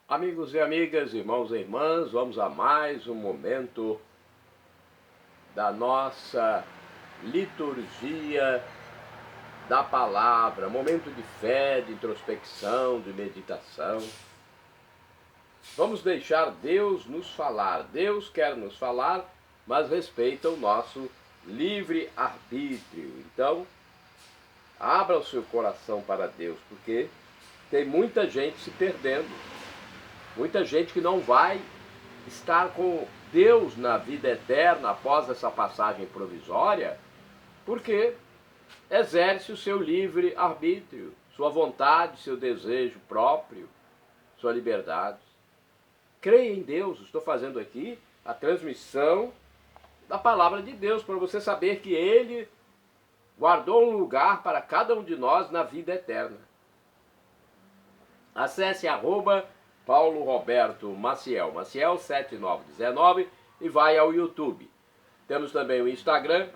Amigos e amigas, irmãos e irmãs, vamos a mais um momento da nossa liturgia da palavra, momento de fé, de introspecção, de meditação. Vamos deixar Deus nos falar. Deus quer nos falar, mas respeita o nosso livre-arbítrio. Então, abra o seu coração para Deus, porque tem muita gente se perdendo. Muita gente que não vai estar com Deus na vida eterna após essa passagem provisória, porque exerce o seu livre arbítrio, sua vontade, seu desejo próprio, sua liberdade. Creia em Deus. Estou fazendo aqui a transmissão da palavra de Deus para você saber que Ele guardou um lugar para cada um de nós na vida eterna. Acesse Paulo Roberto Maciel 7919 e vai ao YouTube. Temos também o Instagram,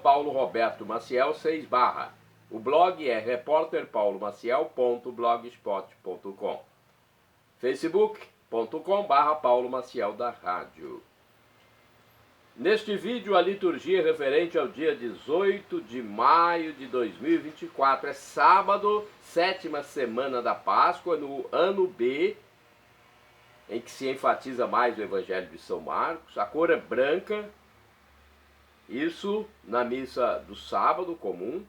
Paulo Roberto Maciel 6 barra. O blog é repórterpaulomaciel.blogspot.com. facebook.com/barra Paulo Maciel da Rádio. Neste vídeo, a liturgia referente ao dia 18 de maio de 2024. É sábado, 7ª semana da Páscoa, no ano B, em que se enfatiza mais o Evangelho de São Marcos. A cor é branca, isso na missa do sábado comum.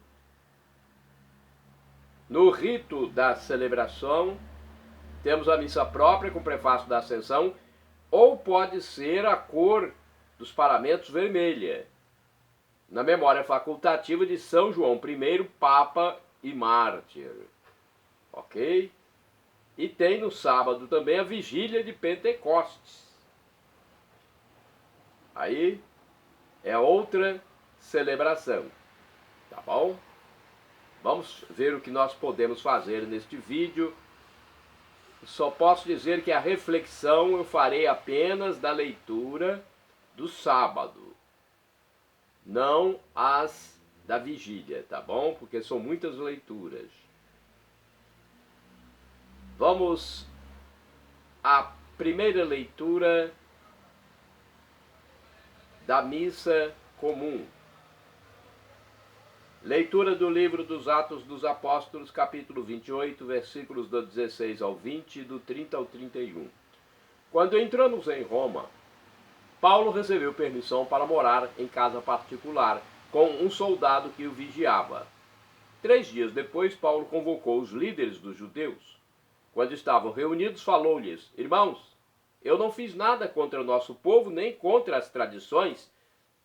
No rito da celebração, temos a missa própria com prefácio da Ascensão, ou pode ser a cor dos paramentos vermelha, na memória facultativa de São João I, Papa e Mártir. Ok? E tem no sábado também a vigília de Pentecostes. Aí é outra celebração, tá bom? Vamos ver o que nós podemos fazer neste vídeo. Só posso dizer que a reflexão eu farei apenas da leitura do sábado, não as da vigília, tá bom? Porque são muitas leituras. Vamos à primeira leitura da missa comum. Leitura do livro dos Atos dos Apóstolos, capítulo 28, versículos do 16 ao 20 e do 30 ao 31. Quando entramos em Roma, Paulo recebeu permissão para morar em casa particular com um soldado que o vigiava. 3 dias depois, Paulo convocou os líderes dos judeus. Quando estavam reunidos, falou-lhes: Irmãos, eu não fiz nada contra o nosso povo, nem contra as tradições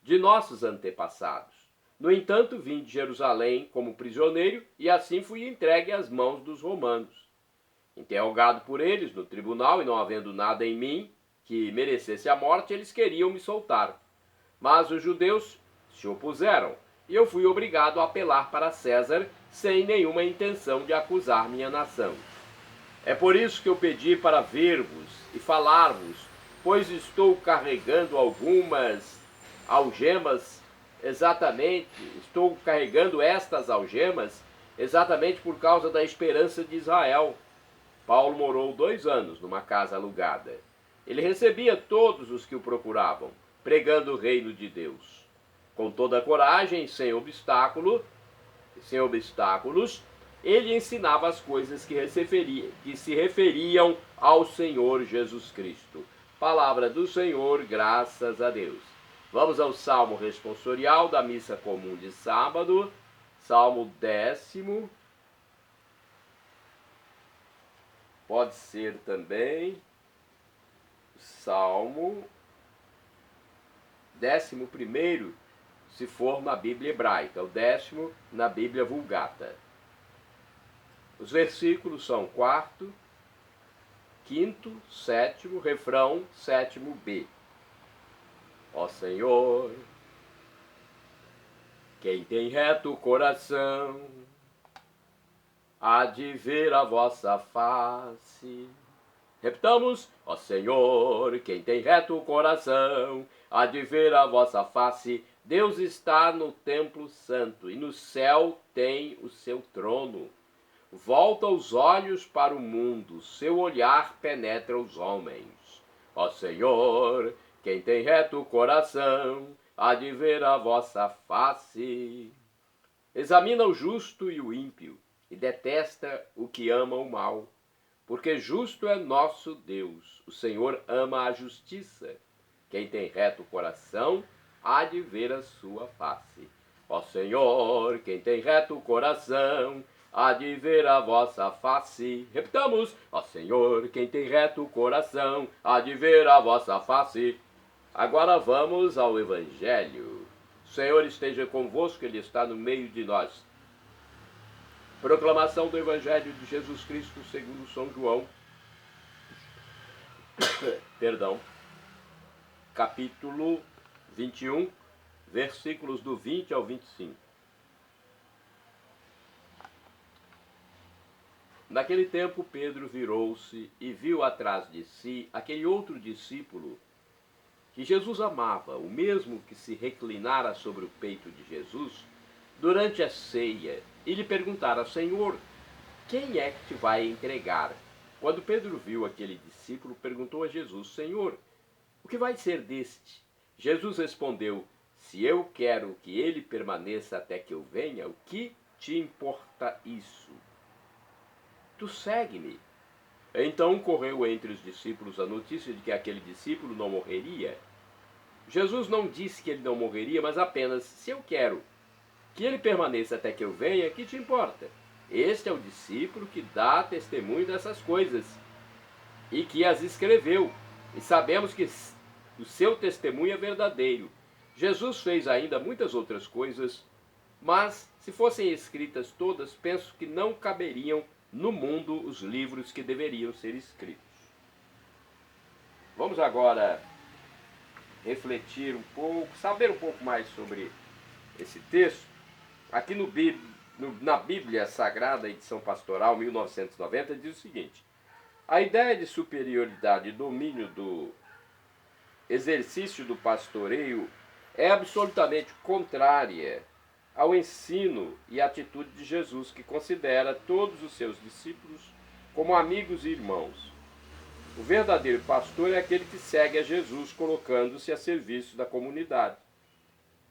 de nossos antepassados. No entanto, vim de Jerusalém como prisioneiro e assim fui entregue às mãos dos romanos. Interrogado por eles no tribunal e não havendo nada em mim que merecesse a morte, eles queriam me soltar. Mas os judeus se opuseram e eu fui obrigado a apelar para César sem nenhuma intenção de acusar minha nação. É por isso que eu pedi para ver-vos e falar-vos, pois estou carregando algumas algemas estou carregando estas algemas exatamente por causa da esperança de Israel. Paulo morou 2 anos numa casa alugada. Ele recebia todos os que o procuravam, pregando o reino de Deus. Com toda a coragem, sem obstáculos, ele ensinava as coisas que se referiam ao Senhor Jesus Cristo. Palavra do Senhor, graças a Deus. Vamos ao Salmo responsorial da missa comum de sábado, Salmo 10º. Pode ser também Salmo 11º, se for na Bíblia hebraica, o 10º na Bíblia Vulgata. Os versículos são 4º, 5º, 7º, refrão 7º-B. Ó Senhor, quem tem reto coração, há de ver a vossa face. Repitamos: ó Senhor, quem tem reto coração, há de ver a vossa face. Deus está no templo santo e no céu tem o seu trono. volta os olhos para o mundo, seu olhar penetra os homens. Ó Senhor, quem tem reto coração, há de ver a vossa face. Examina o justo e o ímpio, e detesta o que ama o mal. Porque justo é nosso Deus, o Senhor ama a justiça. Quem tem reto coração, há de ver a sua face. Ó Senhor, quem tem reto coração, há de ver a vossa face. Repitamos, ó Senhor, quem tem reto coração, há de ver a vossa face. Agora vamos ao Evangelho. O Senhor esteja convosco, Ele está no meio de nós. Proclamação do Evangelho de Jesus Cristo segundo São João. Perdão. Capítulo 21, versículos do 20 ao 25. Naquele tempo Pedro virou-se e viu atrás de si aquele outro discípulo que Jesus amava, o mesmo que se reclinara sobre o peito de Jesus durante a ceia, e lhe perguntara: Senhor, quem é que te vai entregar? Quando Pedro viu aquele discípulo, perguntou a Jesus: Senhor, o que vai ser deste? Jesus respondeu: se eu quero que ele permaneça até que eu venha, o que te importa isso? Tu segue-me. Então correu entre os discípulos a notícia de que aquele discípulo não morreria. Jesus não disse que ele não morreria, mas apenas: se eu quero que ele permaneça até que eu venha, que te importa? Este é o discípulo que dá testemunho dessas coisas e que as escreveu, e sabemos que o seu testemunho é verdadeiro. Jesus fez ainda muitas outras coisas, mas se fossem escritas todas, penso que não caberiam no mundo os livros que deveriam ser escritos. Vamos agora refletir um pouco, saber um pouco mais sobre esse texto. Aqui na Bíblia Sagrada, edição pastoral, 1990, diz o seguinte: a ideia de superioridade e domínio do exercício do pastoreio é absolutamente contrária ao ensino e atitude de Jesus, que considera todos os seus discípulos como amigos e irmãos. O verdadeiro pastor é aquele que segue a Jesus, colocando-se a serviço da comunidade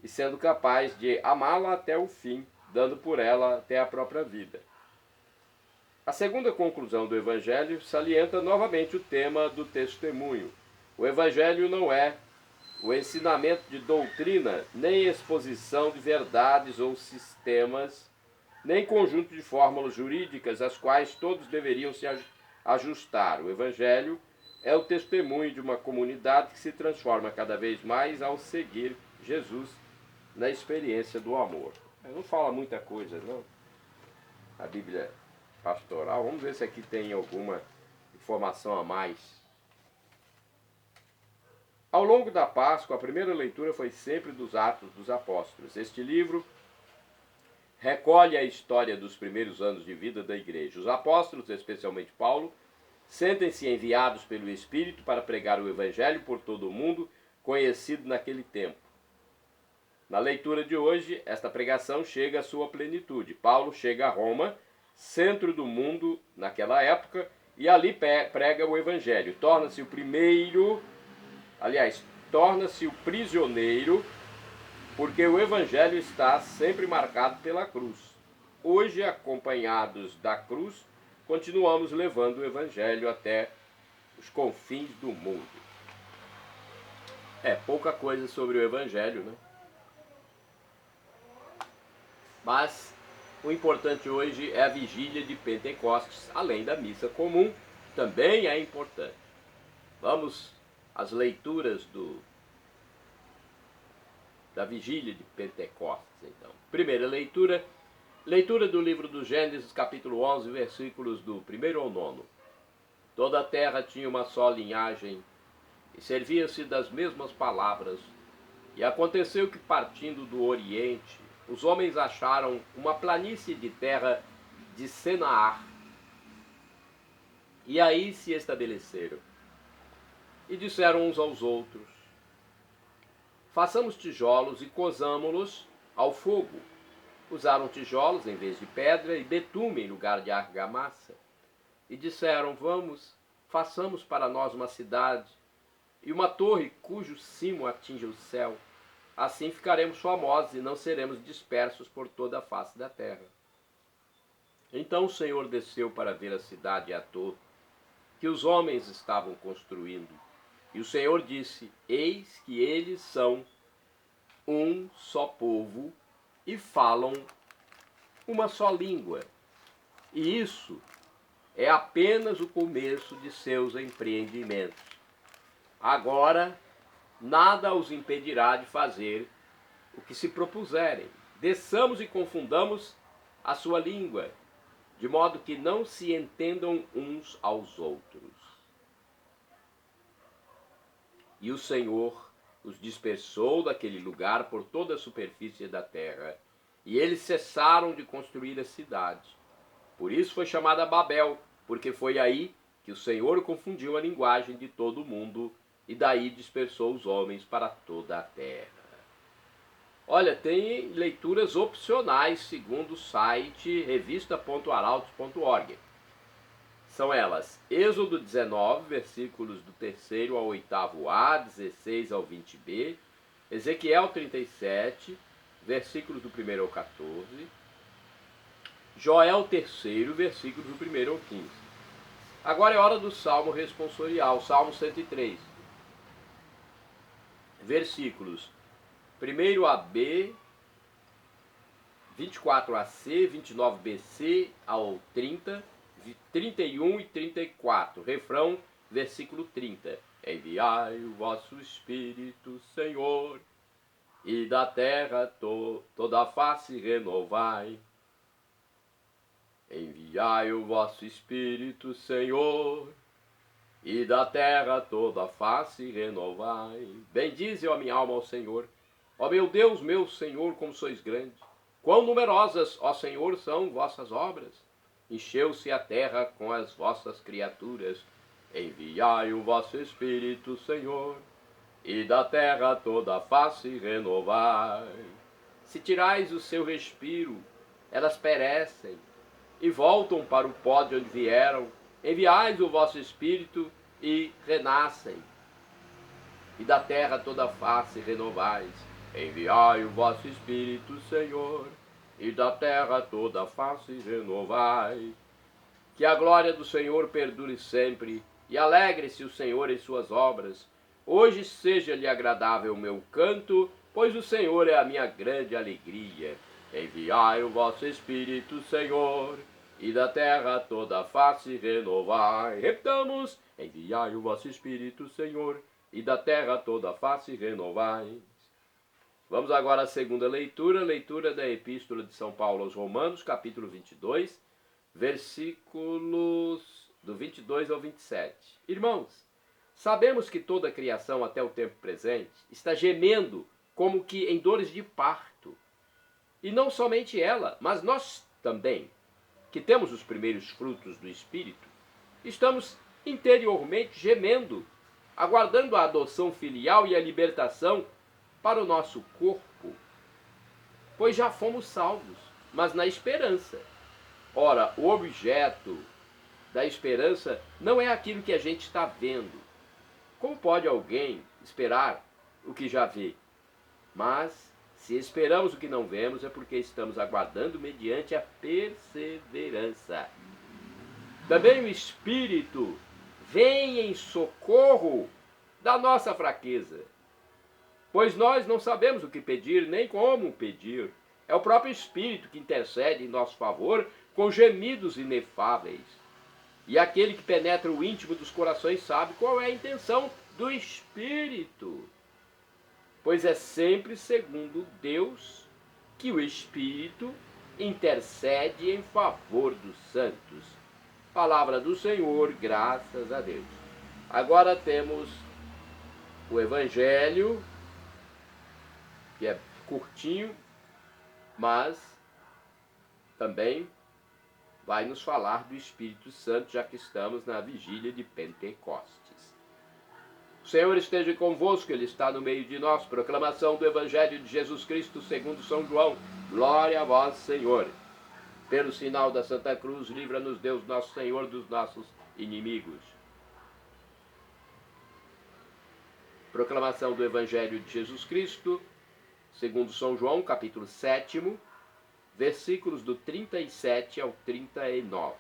e sendo capaz de amá-la até o fim, dando por ela até a própria vida. A segunda conclusão do Evangelho salienta novamente o tema do testemunho. O Evangelho não é o ensinamento de doutrina, nem exposição de verdades ou sistemas, nem conjunto de fórmulas jurídicas às quais todos deveriam se ajustar. O Evangelho é o testemunho de uma comunidade que se transforma cada vez mais ao seguir Jesus na experiência do amor. Não fala muita coisa, não. A Bíblia pastoral. Vamos ver se aqui tem alguma informação a mais. Ao longo da Páscoa, a primeira leitura foi sempre dos Atos dos Apóstolos. Este livro recolhe a história dos primeiros anos de vida da igreja. Os apóstolos, especialmente Paulo, sentem-se enviados pelo Espírito para pregar o Evangelho por todo o mundo, conhecido naquele tempo. Na leitura de hoje, esta pregação chega à sua plenitude. Paulo chega a Roma, centro do mundo naquela época, e ali prega o Evangelho. Torna-se o prisioneiro, porque o Evangelho está sempre marcado pela cruz. Hoje, acompanhados da cruz, continuamos levando o Evangelho até os confins do mundo. É pouca coisa sobre o Evangelho, né? Mas o importante hoje é a vigília de Pentecostes, além da missa comum, também é importante. Vamos às leituras da vigília de Pentecostes, então. Primeira leitura do livro do Gênesis, capítulo 11, versículos do 1 ao 9. Toda a terra tinha uma só linhagem e servia-se das mesmas palavras. E aconteceu que, partindo do Oriente, os homens acharam uma planície de terra de Senaar, e aí se estabeleceram. E disseram uns aos outros: façamos tijolos e cozamo-los ao fogo. Usaram tijolos em vez de pedra e betume em lugar de argamassa. E disseram: vamos, façamos para nós uma cidade e uma torre cujo cimo atinja o céu. Assim ficaremos famosos e não seremos dispersos por toda a face da terra. Então o Senhor desceu para ver a cidade e a torre que os homens estavam construindo. E o Senhor disse: eis que eles são um só povo e falam uma só língua. E isso é apenas o começo de seus empreendimentos. Agora, nada os impedirá de fazer o que se propuserem. Desçamos e confundamos a sua língua, de modo que não se entendam uns aos outros. E o Senhor os dispersou daquele lugar por toda a superfície da terra, e eles cessaram de construir a cidade. Por isso foi chamada Babel, porque foi aí que o Senhor confundiu a linguagem de todo o mundo, e daí dispersou os homens para toda a terra. Olha, tem leituras opcionais segundo o site revista.arautos.org. São elas: Êxodo 19, versículos do 3º ao 8º-A, 16 ao 20b, Ezequiel 37, versículos do 1º ao 14, Joel 3, versículos do 1º ao 15. Agora é hora do Salmo responsorial, Salmo 103, versículos 1º-B, 24AC, 29BC ao 30, 31 e 34. Refrão, versículo 30. Enviai o vosso Espírito, Senhor, e da terra toda a face renovai. Enviai o vosso Espírito, Senhor, e da terra toda a face renovai. Bendize, ó minha alma, ao Senhor. Ó meu Deus, meu Senhor, como sois grande. Quão numerosas, ó Senhor, são vossas obras. Encheu-se a terra com as vossas criaturas. Enviai o vosso Espírito, Senhor, e da terra toda a face renovai. Se tirais o seu respiro, elas perecem e voltam para o pó de onde vieram. Enviais o vosso Espírito e renascem, e da terra toda a face renovais. Enviai o vosso Espírito, Senhor, e da terra toda a face renovai. Que a glória do Senhor perdure sempre, e alegre-se o Senhor em suas obras. Hoje seja-lhe agradável o meu canto, pois o Senhor é a minha grande alegria. Enviai o vosso Espírito, Senhor, e da terra toda a face renovai. Repitamos: enviai o vosso Espírito, Senhor, e da terra toda a face renovai. Vamos agora à segunda leitura, leitura da Epístola de São Paulo aos Romanos, capítulo 22, versículos do 22 ao 27. Irmãos, sabemos que toda a criação até o tempo presente está gemendo como que em dores de parto. E não somente ela, mas nós também, que temos os primeiros frutos do Espírito, estamos interiormente gemendo, aguardando a adoção filial e a libertação para o nosso corpo, pois já fomos salvos, mas na esperança. Ora, o objeto da esperança não é aquilo que a gente está vendo. Como pode alguém esperar o que já vê? Mas, se esperamos o que não vemos, é porque estamos aguardando mediante a perseverança. Também o Espírito vem em socorro da nossa fraqueza, pois nós não sabemos o que pedir, nem como pedir. É o próprio Espírito que intercede em nosso favor com gemidos inefáveis. E aquele que penetra o íntimo dos corações sabe qual é a intenção do Espírito, pois é sempre segundo Deus que o Espírito intercede em favor dos santos. Palavra do Senhor, graças a Deus. Agora temos o Evangelho, que é curtinho, mas também vai nos falar do Espírito Santo, já que estamos na vigília de Pentecostes. O Senhor esteja convosco, Ele está no meio de nós. Proclamação do Evangelho de Jesus Cristo segundo São João. Glória a vós, Senhor. Pelo sinal da Santa Cruz, livra-nos Deus nosso Senhor dos nossos inimigos. Proclamação do Evangelho de Jesus Cristo segundo São João, capítulo 7, versículos do 37 ao 39.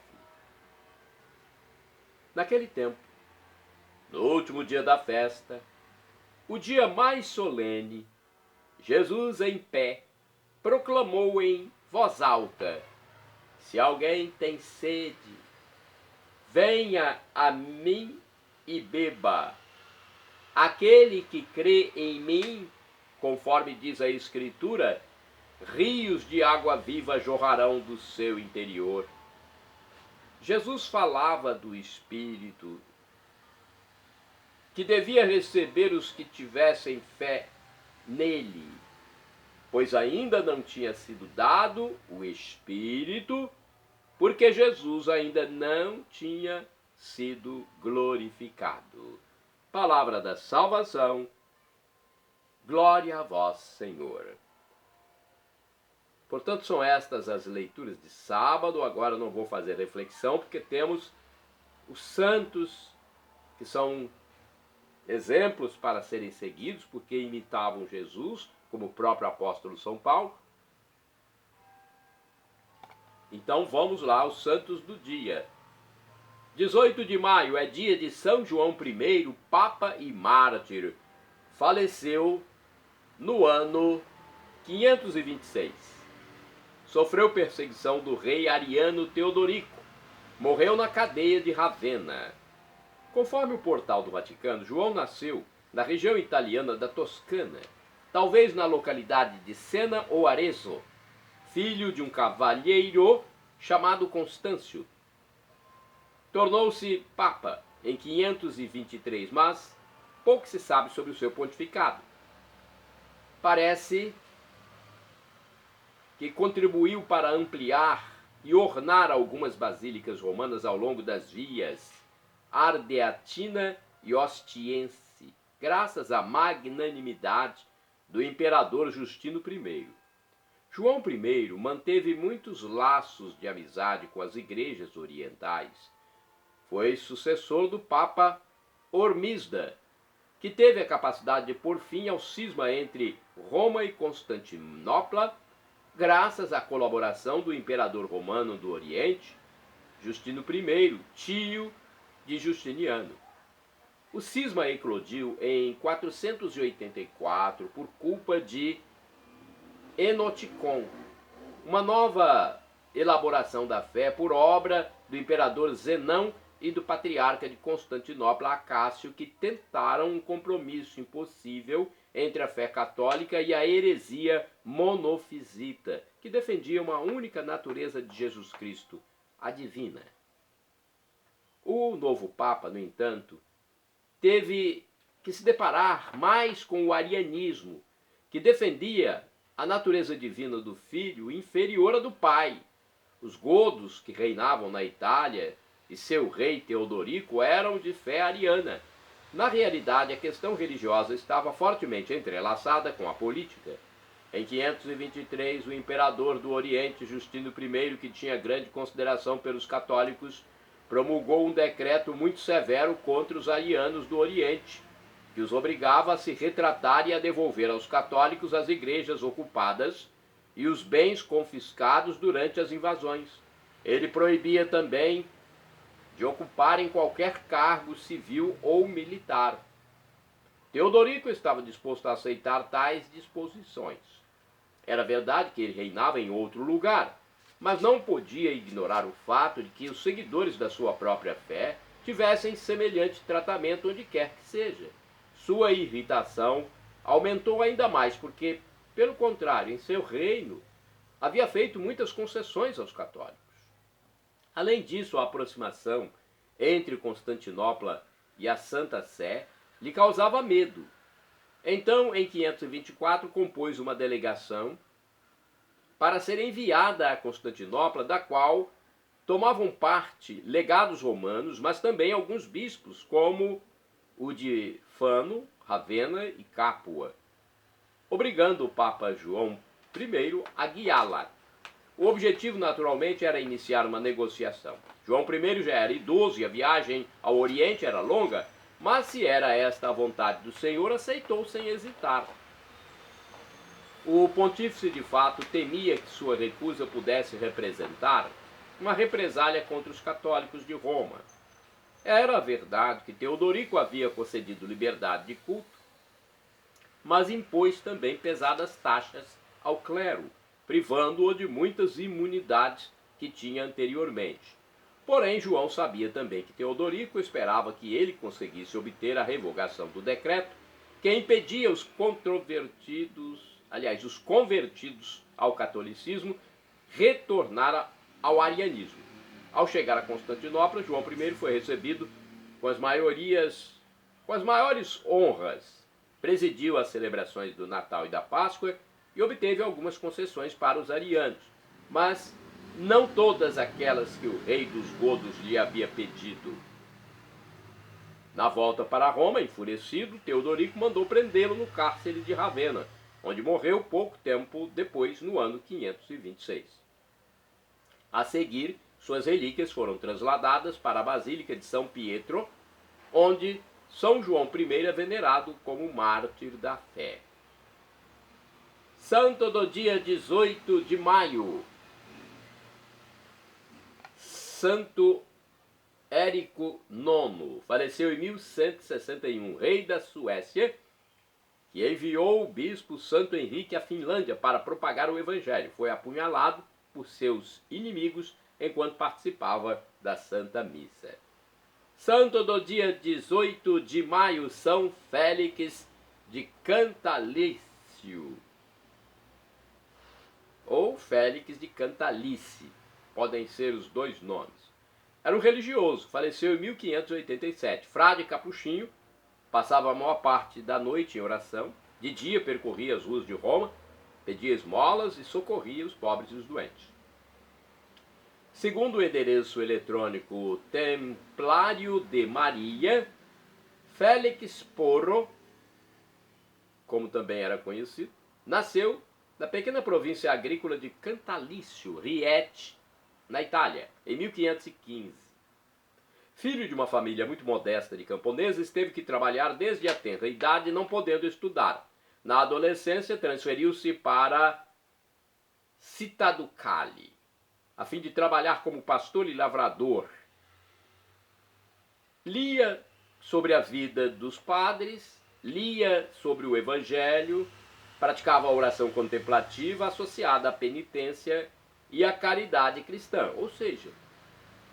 Naquele tempo, no último dia da festa, o dia mais solene, Jesus em pé proclamou em voz alta: se alguém tem sede, venha a mim e beba. Aquele que crê em mim, conforme diz a Escritura, rios de água viva jorrarão do seu interior. Jesus falava do Espírito que devia receber os que tivessem fé nele, pois ainda não tinha sido dado o Espírito, porque Jesus ainda não tinha sido glorificado. Palavra da salvação, glória a vós, Senhor. Portanto, são estas as leituras de sábado. Agora não vou fazer reflexão, porque temos os santos, que são exemplos para serem seguidos, porque imitavam Jesus, como o próprio apóstolo São Paulo. Então vamos lá, os santos do dia. 18 de maio é dia de São João I, Papa e Mártir. Faleceu no ano 526. Sofreu perseguição do rei Ariano Teodorico. Morreu na cadeia de Ravenna. Conforme o portal do Vaticano, João nasceu na região italiana da Toscana, talvez na localidade de Sena ou Arezzo, filho de um cavalheiro chamado Constâncio. Tornou-se papa em 523, mas pouco se sabe sobre o seu pontificado. Parece que contribuiu para ampliar e ornar algumas basílicas romanas ao longo das vias Ardeatina e Ostiense, graças à magnanimidade do imperador Justino I. João I manteve muitos laços de amizade com as igrejas orientais. Foi sucessor do Papa Hormisda, que teve a capacidade de pôr fim ao cisma entre Roma e Constantinopla, graças à colaboração do imperador romano do Oriente, Justino I, tio de Justiniano. O cisma eclodiu em 484 por culpa de Enoticon, uma nova elaboração da fé por obra do imperador Zenão e do patriarca de Constantinopla, Acácio, que tentaram um compromisso impossível entre a fé católica e a heresia monofisita, que defendia uma única natureza de Jesus Cristo, a divina. O novo Papa, no entanto, teve que se deparar mais com o arianismo, que defendia a natureza divina do Filho inferior à do Pai. Os godos que reinavam na Itália e seu rei Teodorico eram de fé ariana. Na realidade, a questão religiosa estava fortemente entrelaçada com a política. Em 523, o imperador do Oriente, Justino I, que tinha grande consideração pelos católicos, promulgou um decreto muito severo contra os arianos do Oriente, que os obrigava a se retratar e a devolver aos católicos as igrejas ocupadas e os bens confiscados durante as invasões. Ele proibia também de ocuparem qualquer cargo civil ou militar. Teodorico estava disposto a aceitar tais disposições. Era verdade que ele reinava em outro lugar, mas não podia ignorar o fato de que os seguidores da sua própria fé tivessem semelhante tratamento onde quer que seja. Sua irritação aumentou ainda mais porque, pelo contrário, em seu reino havia feito muitas concessões aos católicos. Além disso, a aproximação entre Constantinopla e a Santa Sé lhe causava medo. Então, em 524, compôs uma delegação para ser enviada a Constantinopla, da qual tomavam parte legados romanos, mas também alguns bispos, como o de Fano, Ravenna e Capua, obrigando o Papa João I a guiá-la. O objetivo, naturalmente, era iniciar uma negociação. João I já era idoso e a viagem ao Oriente era longa, mas se era esta a vontade do Senhor, aceitou sem hesitar. O pontífice, de fato, temia que sua recusa pudesse representar uma represália contra os católicos de Roma. Era verdade que Teodorico havia concedido liberdade de culto, mas impôs também pesadas taxas ao clero, privando-o de muitas imunidades que tinha anteriormente. Porém, João sabia também que Teodorico esperava que ele conseguisse obter a revogação do decreto que impedia os convertidos ao catolicismo retornar ao arianismo. Ao chegar a Constantinopla, João I foi recebido com as maiores honras, presidiu as celebrações do Natal e da Páscoa e obteve algumas concessões para os arianos, mas não todas aquelas que o rei dos godos lhe havia pedido. Na volta para Roma, enfurecido, Teodorico mandou prendê-lo no cárcere de Ravenna, onde morreu pouco tempo depois, no ano 526. A seguir, suas relíquias foram trasladadas para a Basílica de São Pietro, onde São João I é venerado como mártir da fé. Santo do dia 18 de maio. Santo Érico IX, faleceu em 1161, rei da Suécia, que enviou o bispo Santo Henrique à Finlândia para propagar o evangelho. Foi apunhalado por seus inimigos enquanto participava da Santa Missa. Santo do dia 18 de maio, São Félix de Cantalicio, ou Félix de Cantalice, podem ser os dois nomes. Era um religioso, faleceu em 1587, frade capuchinho, passava a maior parte da noite em oração, de dia percorria as ruas de Roma, pedia esmolas e socorria os pobres e os doentes. Segundo o endereço eletrônico Templário de Maria, Félix Porro, como também era conhecido, nasceu na pequena província agrícola de Cantalicio, Rieti, na Itália, em 1515. Filho de uma família muito modesta de camponeses, teve que trabalhar desde a tenra idade, não podendo estudar. Na adolescência, transferiu-se para Citaducali, a fim de trabalhar como pastor e lavrador. Lia sobre a vida dos padres, lia sobre o Evangelho, praticava a oração contemplativa associada à penitência e à caridade cristã, ou seja,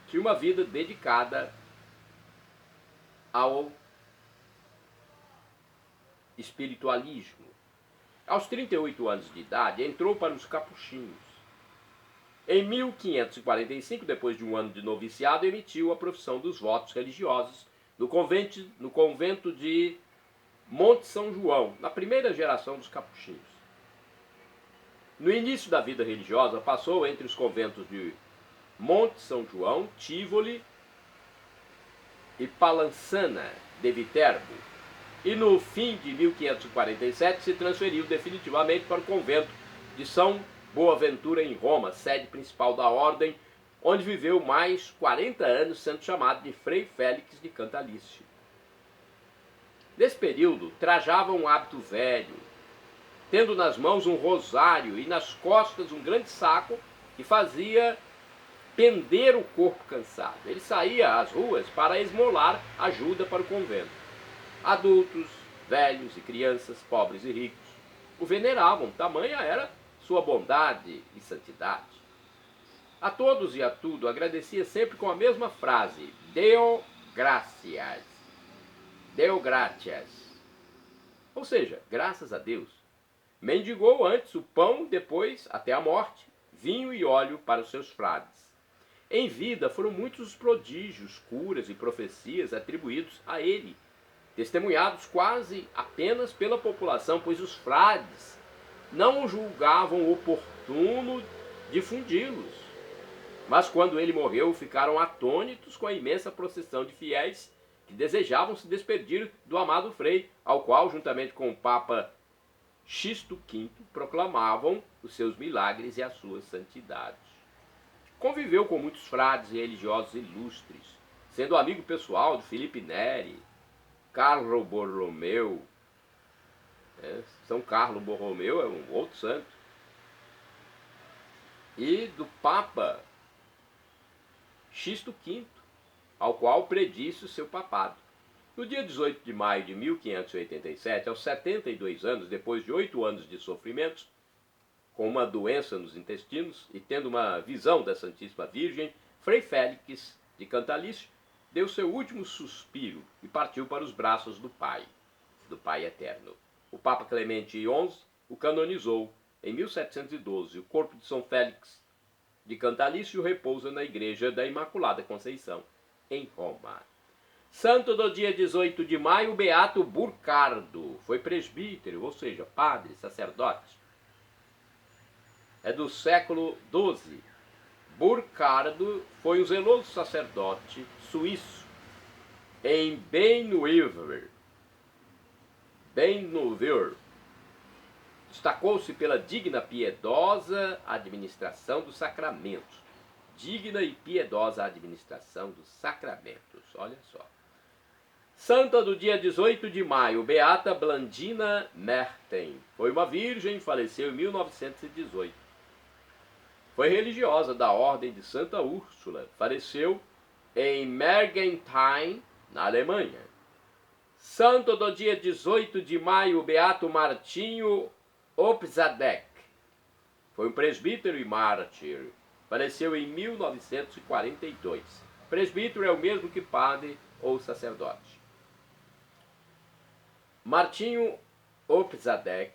tinha uma vida dedicada ao espiritualismo. Aos 38 anos de idade, entrou para os capuchinhos. Em 1545, depois de um ano de noviciado, emitiu a profissão dos votos religiosos no convento de Monte São João, na primeira geração dos capuchinhos. No início da vida religiosa, passou entre os conventos de Monte São João, Tivoli e Palansana de Viterbo, e no fim de 1547 se transferiu definitivamente para o convento de São Boaventura em Roma, sede principal da ordem, onde viveu mais 40 anos, sendo chamado de Frei Félix de Cantalice. Nesse período, trajava um hábito velho, tendo nas mãos um rosário e nas costas um grande saco que fazia pender o corpo cansado. Ele saía às ruas para esmolar ajuda para o convento. Adultos, velhos e crianças, pobres e ricos, o veneravam, tamanha era sua bondade e santidade. A todos e a tudo agradecia sempre com a mesma frase: Deo gracias. Deo gratias. Ou seja, graças a Deus. Mendigou antes o pão, depois, até a morte, vinho e óleo para os seus frades. Em vida foram muitos os prodígios, curas e profecias atribuídos a ele, testemunhados quase apenas pela população, pois os frades não julgavam oportuno difundi-los. Mas quando ele morreu, ficaram atônitos com a imensa procissão de fiéis que que desejavam se despedir do amado Frei, ao qual, juntamente com o Papa Sixto V, proclamavam os seus milagres e as suas santidades. Conviveu com muitos frades e religiosos ilustres, sendo amigo pessoal de Felipe Neri, Carlo Borromeu. São Carlo Borromeu é um outro santo. E do Papa Sixto V, ao qual predisse o seu papado. No dia 18 de maio de 1587, aos 72 anos, depois de 8 anos de sofrimentos, com uma doença nos intestinos e tendo uma visão da Santíssima Virgem, Frei Félix de Cantalice deu seu último suspiro e partiu para os braços do Pai Eterno. O Papa Clemente XI o canonizou em 1712. O corpo de São Félix de Cantalice repousa na Igreja da Imaculada Conceição, em Roma. Santo do dia 18 de maio, Beato Burcardo. Foi presbítero, ou seja, padre, sacerdote. É do século XII. Burcardo foi um zeloso sacerdote suíço em Beinweiler. Destacou-se pela digna e piedosa administração dos sacramentos. Digna e piedosa administração dos sacramentos. Olha só. Santa do dia 18 de maio, Beata Blandina Merten. Foi uma virgem, faleceu em 1918. Foi religiosa da Ordem de Santa Úrsula. Faleceu em Mergentheim, na Alemanha. Santo do dia 18 de maio, Beato Martinho Opzadek. Foi um presbítero e mártir. Faleceu em 1942. Presbítero é o mesmo que padre ou sacerdote. Martinho Opzadek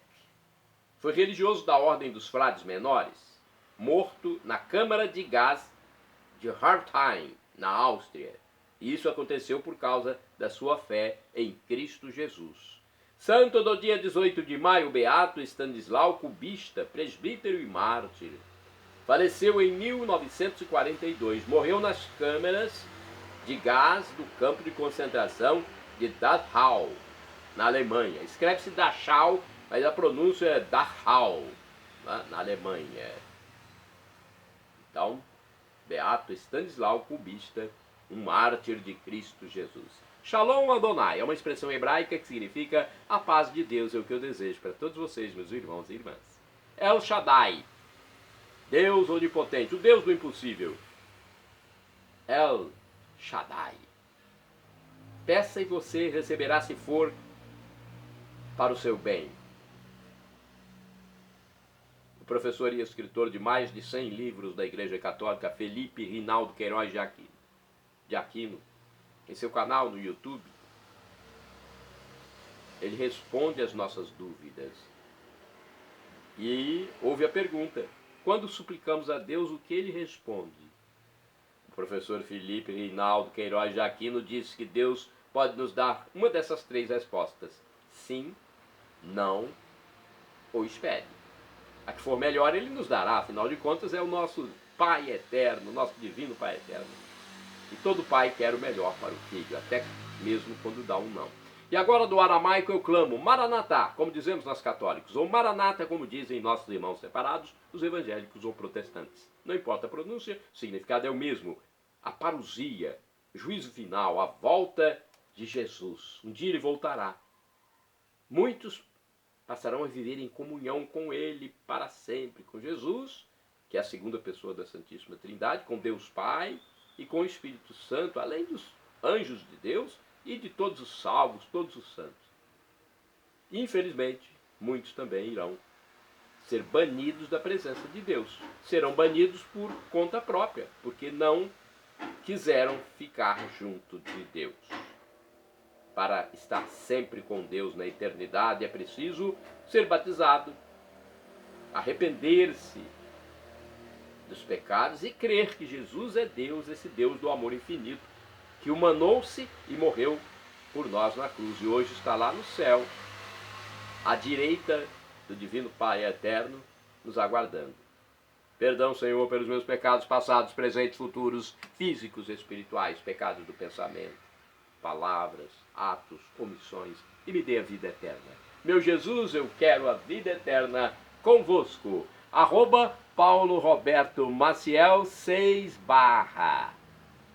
foi religioso da Ordem dos Frades Menores, morto na Câmara de Gás de Hartheim, na Áustria. E isso aconteceu por causa da sua fé em Cristo Jesus. Santo do dia 18 de maio, Beato Stanislau Kubista, presbítero e mártir. Faleceu em 1942. Morreu nas câmaras de gás do campo de concentração de Dachau, na Alemanha. Escreve-se Dachau, mas a pronúncia é Dachau, na Alemanha. Então, Beato Stanislau Kubista, um mártir de Cristo Jesus. Shalom Adonai é uma expressão hebraica que significa a paz de Deus, é o que eu desejo para todos vocês, meus irmãos e irmãs. El Shaddai, Deus onipotente, o Deus do impossível. El Shaddai. Peça e você receberá se for para o seu bem. O professor e escritor de mais de 100 livros da Igreja Católica, Felipe Rinaldo Queiroz de Aquino, em seu canal no YouTube, ele responde às nossas dúvidas. E houve a pergunta: quando suplicamos a Deus, o que ele responde? O professor Felipe Rinaldo Queiroz de Aquino disse que Deus pode nos dar uma dessas 3 respostas: sim, não ou espere. A que for melhor ele nos dará, afinal de contas é o nosso Pai Eterno, nosso divino Pai Eterno. E todo pai quer o melhor para o filho, até mesmo quando dá um não. E agora do aramaico eu clamo Maranatá, como dizemos nós católicos, ou Maranata, como dizem nossos irmãos separados, os evangélicos ou protestantes. Não importa a pronúncia, o significado é o mesmo. A parousia, juízo final, a volta de Jesus. Um dia ele voltará. Muitos passarão a viver em comunhão com ele para sempre, com Jesus, que é a segunda pessoa da Santíssima Trindade, com Deus Pai e com o Espírito Santo, além dos anjos de Deus e de todos os salvos, todos os santos. Infelizmente, muitos também irão ser banidos da presença de Deus. Serão banidos por conta própria, porque não quiseram ficar junto de Deus. Para estar sempre com Deus na eternidade é preciso ser batizado, arrepender-se dos pecados e crer que Jesus é Deus, esse Deus do amor infinito, que humanou-se e morreu por nós na cruz. E hoje está lá no céu, à direita do Divino Pai Eterno, nos aguardando. Perdão, Senhor, pelos meus pecados passados, presentes, futuros, físicos, espirituais, pecados do pensamento, palavras, atos, omissões e me dê a vida eterna. Meu Jesus, eu quero a vida eterna convosco. @ Paulo Roberto Maciel 6 /.